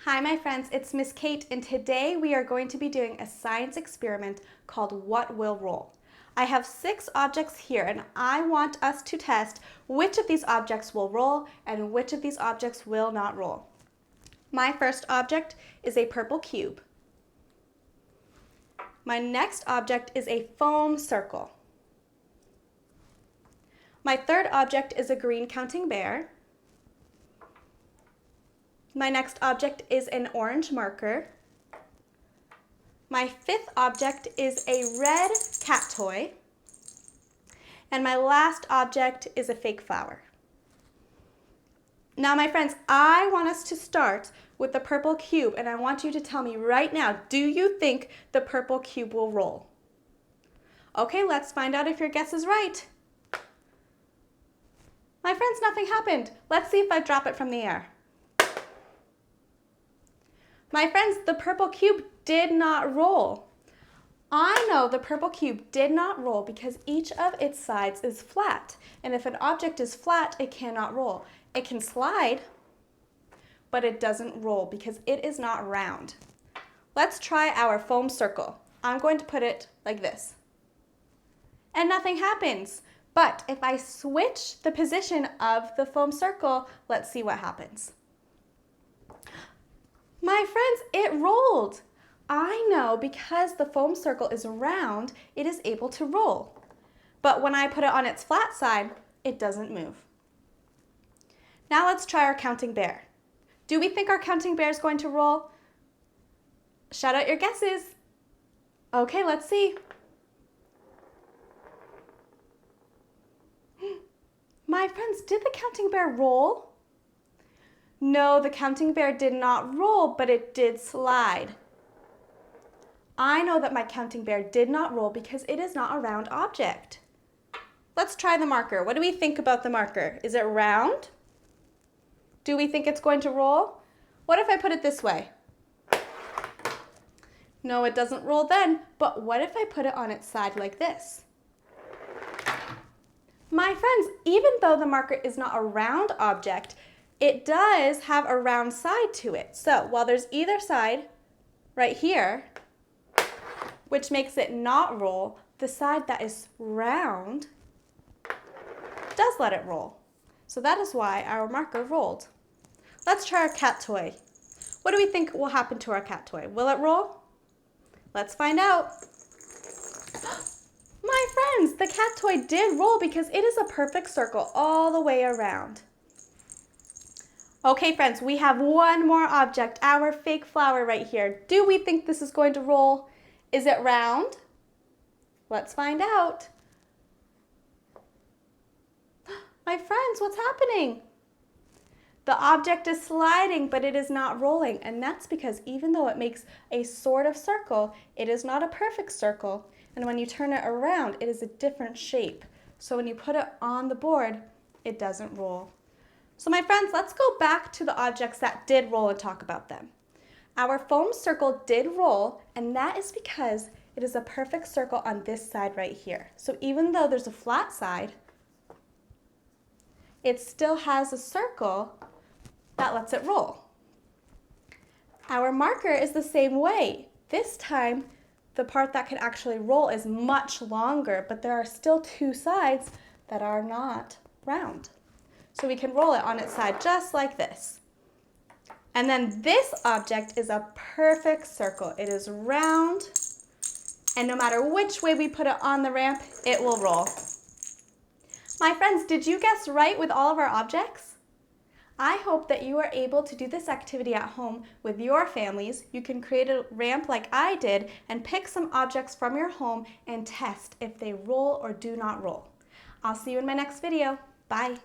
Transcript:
Hi my friends, it's Miss Kate, and today we are going to be doing a science experiment called What Will Roll. I have 6 objects here and I want us to test which of these objects will roll and which of these objects will not roll. My first object is a purple cube. My next object is a foam circle. My third object is a green counting bear. My next object is an orange marker. My fifth object is a red cat toy. And my last object is a fake flower. Now my friends, I want us to start with the purple cube, and I want you to tell me right now, do you think the purple cube will roll? Okay, let's find out if your guess is right. My friends, nothing happened. Let's see if I drop it from the air. My friends, the purple cube did not roll. I know the purple cube did not roll because each of its sides is flat. And if an object is flat, it cannot roll. It can slide, but it doesn't roll because it is not round. Let's try our foam circle. I'm going to put it like this. And nothing happens. But if I switch the position of the foam circle, let's see what happens. My friends, it rolled. I know because the foam circle is round, it is able to roll. But when I put it on its flat side, it doesn't move. Now let's try our counting bear. Do we think our counting bear is going to roll? Shout out your guesses. Okay, let's see. My friends, did the counting bear roll? No, the counting bear did not roll, but it did slide. I know that my counting bear did not roll because it is not a round object. Let's try the marker. What do we think about the marker? Is it round? Do we think it's going to roll? What if I put it this way? No, it doesn't roll then, but what if I put it on its side like this? My friends, even though the marker is not a round object, it does have a round side to it. So while there's either side right here, which makes it not roll, the side that is round does let it roll. So that is why our marker rolled. Let's try our cat toy. What do we think will happen to our cat toy? Will it roll? Let's find out. My friends, the cat toy did roll because it is a perfect circle all the way around. Okay, friends, we have one more object, our fake flower right here. Do we think this is going to roll? Is it round? Let's find out. My friends, what's happening? The object is sliding, but it is not rolling, and that's because even though it makes a sort of circle, it is not a perfect circle, and when you turn it around, it is a different shape. So when you put it on the board, it doesn't roll. So my friends, let's go back to the objects that did roll and talk about them. Our foam circle did roll, and that is because it is a perfect circle on this side right here. So even though there's a flat side, it still has a circle that lets it roll. Our marker is the same way. This time, the part that can actually roll is much longer, but there are still 2 sides that are not round. So we can roll it on its side just like this. And then this object is a perfect circle. It is round, and no matter which way we put it on the ramp, it will roll. My friends, did you guess right with all of our objects? I hope that you are able to do this activity at home with your families. You can create a ramp like I did and pick some objects from your home and test if they roll or do not roll. I'll see you in my next video. Bye.